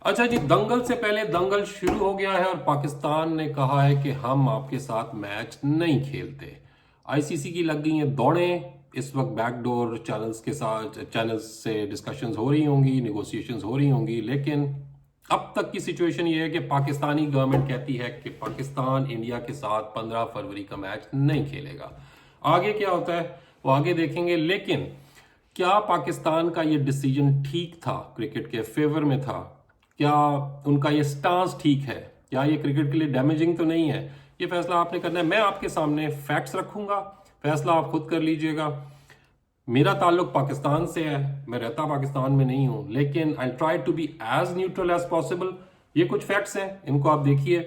अच्छा जी, दंगल से पहले दंगल शुरू हो गया है और पाकिस्तान ने कहा है कि हम आपके साथ मैच नहीं खेलते। आईसीसी की लग गई हैं दौड़ें। इस वक्त बैकडोर चैनल्स से डिस्कशंस हो रही होंगी, निगोशिएशंस हो रही होंगी, लेकिन अब तक की सिचुएशन ये है कि पाकिस्तानी गवर्नमेंट कहती है कि पाकिस्तान इंडिया के साथ 15 फरवरी का मैच नहीं खेलेगा। आगे क्या होता है वो आगे देखेंगे, लेकिन क्या पाकिस्तान का ये डिसीजन ठीक था, क्रिकेट के फेवर में था? क्या उनका ये स्टांस ठीक है? क्या ये क्रिकेट के लिए डैमेजिंग तो नहीं है? ये फैसला आपने करना है। मैं आपके सामने फैक्ट्स रखूंगा, फैसला आप खुद कर लीजिएगा। मेरा ताल्लुक पाकिस्तान से है, मैं रहता पाकिस्तान में नहीं हूं, लेकिन I try to be as neutral as possible. ये कुछ फैक्ट्स हैं, इनको आप देखिए।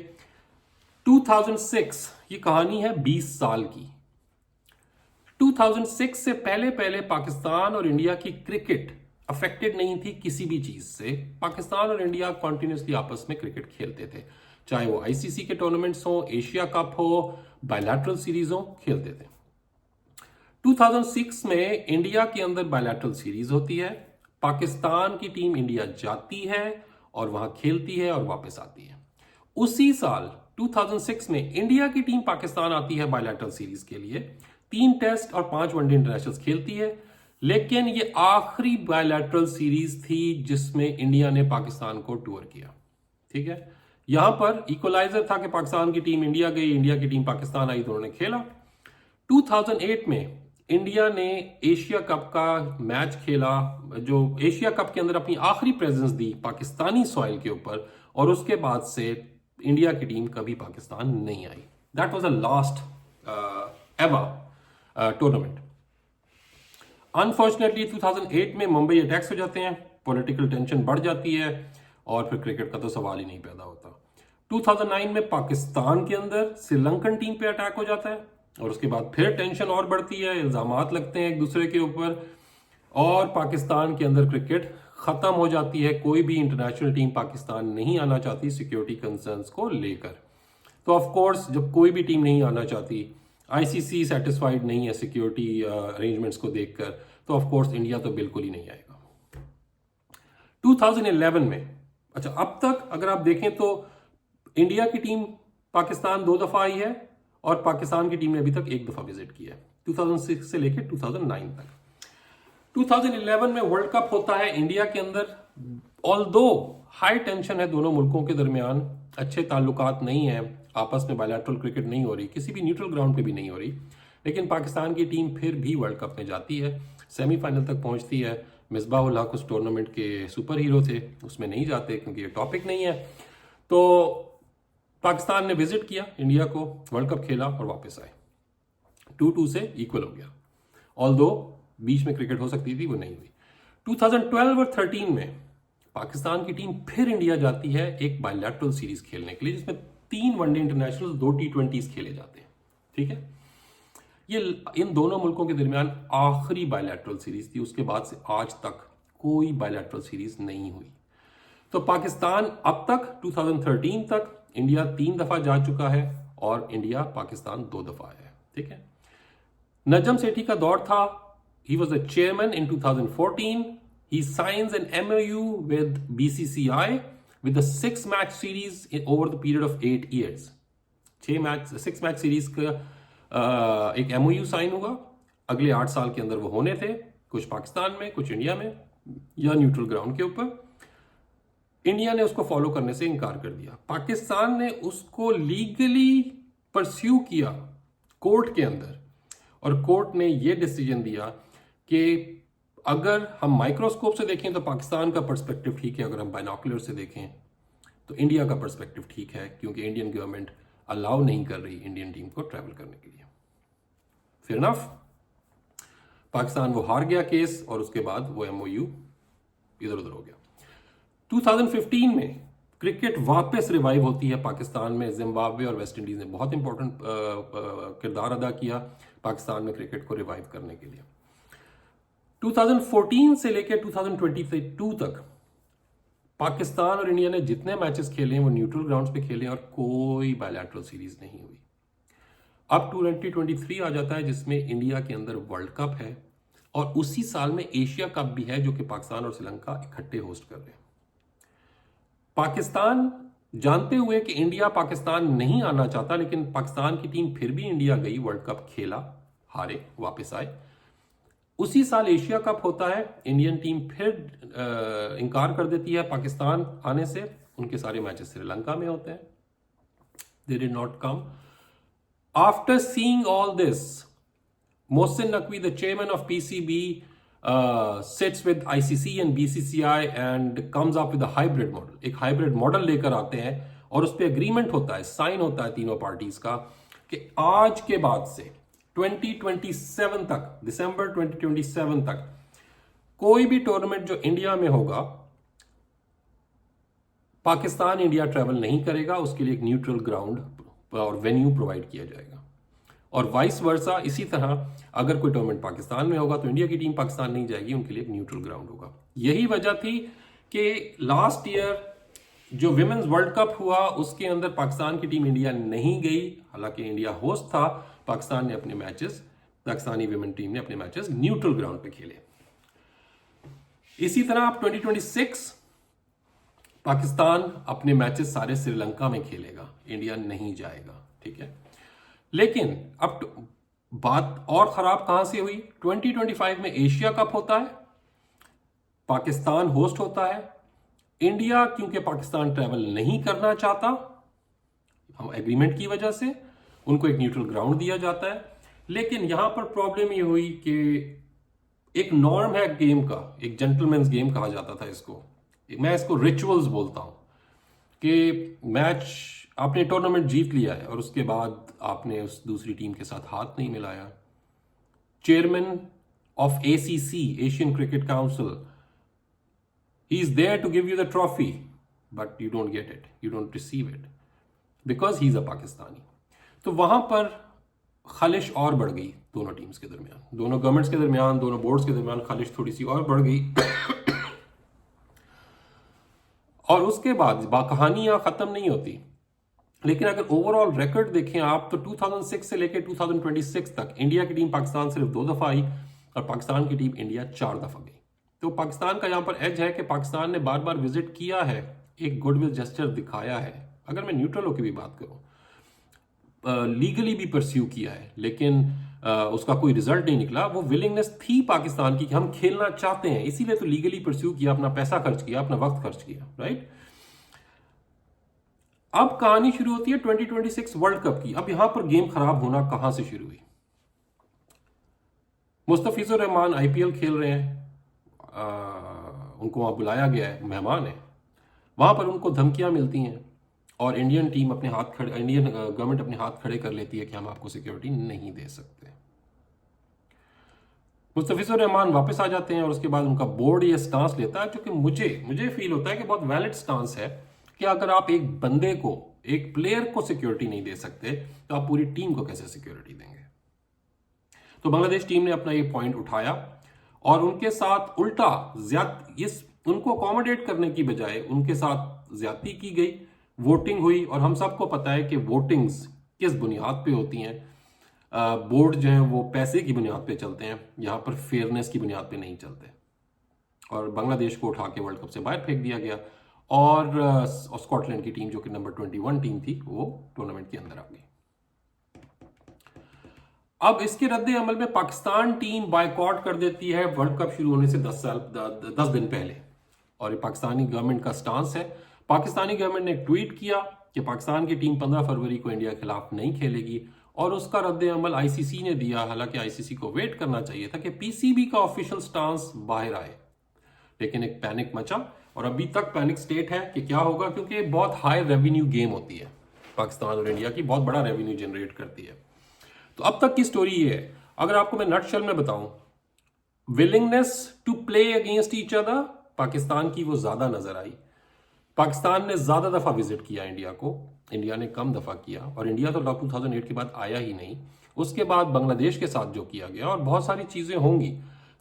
2006, ये कहानी है 20 साल की। 2006 से पहले पहले पाकिस्तान और इंडिया की क्रिकेट अफेक्टेड नहीं थी किसी भी चीज से। पाकिस्तान और इंडिया कॉन्टिन्यूसली आपस में क्रिकेट खेलते थे, चाहे वो आईसीसी के टूर्नामेंट्स हो, एशिया कप हो, बायलैटरल सीरीज हो, खेलते थे। 2006 में इंडिया के अंदर बायलैटरल सीरीज होती है, पाकिस्तान की टीम इंडिया जाती है और वहां खेलती है और वापस आती है। उसी साल 2006 में इंडिया की टीम पाकिस्तान आती है बायलैटरल सीरीज के लिए, 3 टेस्ट और 5 वनडे इंटरनेशनल खेलती है। लेकिन ये आखिरी बायलैटरल सीरीज थी जिसमें इंडिया ने पाकिस्तान को टूर किया। ठीक है, यहां पर इक्वलाइजर था कि पाकिस्तान की टीम इंडिया गई, इंडिया की टीम पाकिस्तान आई, दोनों ने खेला। 2008 में इंडिया ने एशिया कप का मैच खेला, जो एशिया कप के अंदर अपनी आखिरी प्रेजेंस दी पाकिस्तानी सॉइल के ऊपर, और उसके बाद से इंडिया की टीम कभी पाकिस्तान नहीं आई। That was the last ever tournament. Unfortunately 2008 में मुंबई अटैक्स हो जाते हैं, पॉलिटिकल टेंशन बढ़ जाती है और फिर क्रिकेट का तो सवाल ही नहीं पैदा होता। 2009 में पाकिस्तान के अंदर श्रीलंकन टीम पे अटैक हो जाता है और उसके बाद फिर टेंशन और बढ़ती है, इल्जामात लगते हैं एक दूसरे के ऊपर और पाकिस्तान के अंदर क्रिकेट खत्म हो जाती है। कोई भी इंटरनेशनल टीम पाकिस्तान नहीं आना चाहती सिक्योरिटी कंसर्न्स को लेकर। तो ऑफ कोर्स जब कोई भी टीम नहीं आना चाहती, आईसीसी सेटिस्फाइड नहीं है सिक्योरिटी अरेंजमेंट्स को देखकर, तो ऑफ कोर्स इंडिया तो बिल्कुल ही नहीं आएगा। 2011 में, अच्छा अब तक अगर आप देखें तो इंडिया की टीम पाकिस्तान 2 दफा आई है और पाकिस्तान की टीम ने अभी तक 1 दफा विजिट किया है, 2006 से लेकर 2009 तक। 2011 में वर्ल्ड कप होता है इंडिया के अंदर। ऑल्दो हाई टेंशन है दोनों मुल्कों के दरमियान, अच्छे ताल्लुकात नहीं है, आपस में बायलैटरल क्रिकेट नहीं हो रही, किसी भी न्यूट्रल ग्राउंड पे भी नहीं हो रही, लेकिन पाकिस्तान की टीम फिर भी वर्ल्ड कप में जाती है, सेमीफाइनल तक पहुंचती है। मिसबाह-उल हक उस टूर्नामेंट के सुपर हीरो थे, उसमें नहीं जाते क्योंकि ये टॉपिक नहीं है। तो पाकिस्तान ने विजिट किया इंडिया को, वर्ल्ड कप खेला और वापस आए, 2-2 से इक्वल हो गया। ऑल्दो बीच में क्रिकेट हो सकती थी, वो नहीं हुई। 2012 और 13 में पाकिस्तान की टीम फिर इंडिया जाती है एक बायलैटरल सीरीज खेलने के लिए, जिसमें 3 वनडे इंटरनेशनल, 2 T20 खेले जाते हैं। ठीक है, ये इन दोनों मुल्कों के दरमियान आखिरी बायलैटरल सीरीज थी, उसके बाद से आज तक कोई बायलैटरल सीरीज नहीं हुई। तो पाकिस्तान अब तक 2013 तक इंडिया 3 दफा जा चुका है और इंडिया पाकिस्तान 2 दफा है। ठीक है, नजम सेठी का दौर था, he was a chairman in 2014. He signs an MOU with BCCI with a 6-match series over the period of 8 years. 6 match series का एक MOU साइन हुआ, अगले 8 साल के अंदर वो होने थे, कुछ पाकिस्तान में, कुछ इंडिया में या न्यूट्रल ग्राउंड के ऊपर। इंडिया ने उसको फॉलो करने से इनकार कर दिया, पाकिस्तान ने उसको लीगली परस्यू किया कोर्ट के अंदर, और कोर्ट ने यह डिसीजन दिया कि अगर हम माइक्रोस्कोप से देखें तो पाकिस्तान का पर्सपेक्टिव ठीक है, अगर हम बाइनोकुलर से देखें तो इंडिया का पर्सपेक्टिव ठीक है, क्योंकि इंडियन गवर्नमेंट अलाउ नहीं कर रही इंडियन टीम को ट्रैवल करने के लिए। फिर इनफ, पाकिस्तान वो हार गया केस और उसके बाद वो MOU इधर उधर हो गया। 2015 में क्रिकेट वापस रिवाइव होती है पाकिस्तान में। जिम्बाब्वे और वेस्ट इंडीज ने बहुत इंपॉर्टेंट किरदार अदा किया पाकिस्तान में क्रिकेट को रिवाइव करने के लिए। 2014 से लेकर 2022 तक पाकिस्तान और इंडिया ने जितने मैचेस खेले हैं वो न्यूट्रल ग्राउंड्स पे खेले और कोई बायलैटरल सीरीज नहीं हुई। अब 2023 आ जाता है जिसमें इंडिया के अंदर वर्ल्ड कप है और उसी साल में एशिया कप भी है, जो कि पाकिस्तान और श्रीलंका इकट्ठे होस्ट कर रहे हैं। पाकिस्तान जानते हुए कि इंडिया पाकिस्तान नहीं आना चाहता, लेकिन पाकिस्तान की टीम फिर भी इंडिया गई, वर्ल्ड कप खेला, हारे, वापस आए। उसी साल एशिया कप होता है, इंडियन टीम फिर इनकार कर देती है पाकिस्तान आने से। उनके सारे मैचेस श्रीलंका में होते हैं। They did not come. After seeing all this, Mohsin Naqvi, the chairman of PCB, sits with ICC and BCCI and comes up with a hybrid model. एक हाइब्रिड मॉडल लेकर आते हैं और उस पर एग्रीमेंट होता है, साइन होता है तीनों पार्टीज का कि आज के बाद से 2027 तक, दिसंबर 2027 तक कोई भी टूर्नामेंट जो इंडिया में होगा, पाकिस्तान इंडिया ट्रैवल नहीं करेगा, उसके लिए एक न्यूट्रल ग्राउंड और वेन्यू प्रोवाइड किया जाएगा। और वाइस वर्सा, इसी तरह अगर कोई टूर्नामेंट पाकिस्तान में होगा तो इंडिया की टीम पाकिस्तान नहीं जाएगी, उनके लिए एक न्यूट्रल ग्राउंड होगा। यही वजह थी कि लास्ट ईयर जो विमेन्स वर्ल्ड कप हुआ उसके अंदर पाकिस्तान की टीम इंडिया नहीं गई, हालांकि इंडिया होस्ट था। पाकिस्तान ने अपने मैचेस, पाकिस्तानी विमेन टीम ने अपने मैचेस न्यूट्रल ग्राउंड पे खेले। इसी तरह आप 2026 पाकिस्तान अपने मैचेस सारे श्रीलंका में खेलेगा, इंडिया नहीं जाएगा, ठीक है। लेकिन अब बात और खराब कहां से हुई? 2025 में एशिया कप होता है, पाकिस्तान होस्ट होता है, इंडिया क्योंकि पाकिस्तान ट्रैवल नहीं करना चाहता, हम एग्रीमेंट की वजह से उनको एक न्यूट्रल ग्राउंड दिया जाता है। लेकिन यहां पर प्रॉब्लम ये हुई कि एक नॉर्म है गेम का, एक जेंटलमैन्स गेम कहा जाता था इसको, मैं इसको रिचुअल्स बोलता हूं, कि मैच आपने टूर्नामेंट जीत लिया है और उसके बाद आपने उस दूसरी टीम के साथ हाथ नहीं मिलाया। Chairman of ACC, Asian Cricket Council, he is there to give you the trophy, but you don't get it, you don't receive it, because he is a Pakistani. तो वहां पर खलिश और बढ़ गई दोनों टीम्स के दरमियान, दोनों गवर्नमेंट्स के दरमियान, दोनों बोर्ड्स के दरमियान खलिश थोड़ी सी और बढ़ गई। और उसके बाद कहानियां खत्म नहीं होती। लेकिन अगर ओवरऑल रिकॉर्ड देखें आप तो 2006 से लेकर 2026 तक इंडिया की टीम पाकिस्तान सिर्फ 2 दफा आई और पाकिस्तान की टीम इंडिया 4 दफा गई। तो पाकिस्तान का यहां पर एज है कि पाकिस्तान ने बार बार विजिट किया है, एक गुडविल जेस्चर दिखाया है। अगर मैं न्यूट्रल होकर भी बात करूं, लीगली भी परस्यू किया है, लेकिन उसका कोई रिजल्ट नहीं निकला। वो विलिंगनेस थी पाकिस्तान की कि हम खेलना चाहते हैं, इसीलिए तो लीगली परस्यू किया, अपना पैसा खर्च किया, अपना वक्त खर्च किया, राइट। अब कहानी शुरू होती है 2026 वर्ल्ड कप की। अब यहां पर गेम खराब होना कहां से शुरू हुई? मुस्तफिजुर रहमान IPL खेल रहे हैं, उनको वहां बुलाया गया है, मेहमान है, वहां पर उनको धमकियां मिलती हैं और इंडियन गवर्नमेंट अपने हाथ खड़े कर लेती है कि हम आपको सिक्योरिटी नहीं दे सकते। मुस्तफिजुर रहमान वापस आ जाते हैं और उसके बाद उनका बोर्ड ये स्टांस लेता है, जो कि मुझे फील होता है कि बहुत वैलिड स्टांस है कि अगर आप एक बंदे को, एक प्लेयर को सिक्योरिटी नहीं दे सकते तो आप पूरी टीम को कैसे सिक्योरिटी देंगे। तो बांग्लादेश टीम ने अपना ये पॉइंट उठाया और उनके साथ उल्टा उनको अकोमोडेट करने की बजाय उनके साथ ज्यादती की गई। वोटिंग हुई और हम सबको पता है कि वोटिंग्स किस बुनियाद पे होती हैं। बोर्ड जो है वो पैसे की बुनियाद पे चलते हैं, यहाँ पर फेयरनेस की बुनियाद पे नहीं चलते। और बांग्लादेश को उठा के वर्ल्ड कप से बाहर फेंक दिया गया और स्कॉटलैंड की टीम जो कि नंबर 21 टीम थी वो टूर्नामेंट के अंदर आ गई। अब इसके रद्दे अमल में पाकिस्तान टीम बायकॉट कर देती है वर्ल्ड कप शुरू होने से 10 दिन पहले, और ये पाकिस्तानी गवर्नमेंट का स्टांस है। पाकिस्तानी गवर्नमेंट ने ट्वीट किया कि पाकिस्तान की टीम 15 फरवरी को इंडिया के खिलाफ नहीं खेलेगी और उसका रद्द अमल ICC ने दिया। हालांकि ICC को वेट करना चाहिए था कि PCB का ऑफिशियल स्टांस बाहर आए, लेकिन एक पैनिक मचा और अभी तक पैनिक स्टेट है कि क्या होगा, क्योंकि बहुत हाई रेवेन्यू गेम होती है, पाकिस्तान और इंडिया की बहुत बड़ा रेवेन्यू जनरेट करती है। तो अब तक की स्टोरी ये है, अगर आपको मैं नटशेल में बताऊं, willingness to play against each other Pakistan की वो ज्यादा नजर आई। पाकिस्तान ने ज्यादा दफा विजिट किया इंडिया को, इंडिया ने कम दफा किया, और इंडिया तो 2008 के बाद आया ही नहीं। उसके बाद बांग्लादेश के साथ जो किया गया और बहुत सारी चीजें होंगी,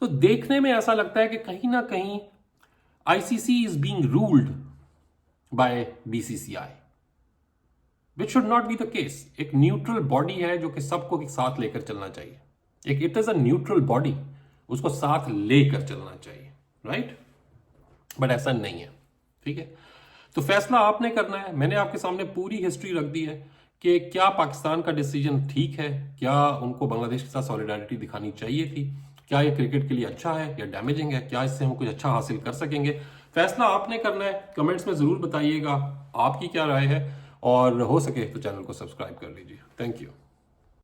तो देखने में ऐसा लगता है कि कहीं ना कहीं ICC is being ruled by BCCI, which should not be the case। एक न्यूट्रल बॉडी है जो कि सबको साथ लेकर चलना चाहिए। एक it is a neutral body, उसको साथ लेकर चलना चाहिए, राइट। बट ऐसा नहीं है, ठीक है। तो फैसला आपने करना है। मैंने आपके सामने पूरी हिस्ट्री रख दी है कि क्या पाकिस्तान का डिसीजन ठीक है, क्या उनको बांग्लादेश के साथ सॉलिडारिटी दिखानी चाहिए थी, क्या ये क्रिकेट के लिए अच्छा है या डैमेजिंग है, क्या इससे हम कुछ अच्छा हासिल कर सकेंगे। फैसला आपने करना है। कमेंट्स में जरूर बताइएगा आपकी क्या राय है, और हो सके तो चैनल को सब्सक्राइब कर लीजिए। Thank you.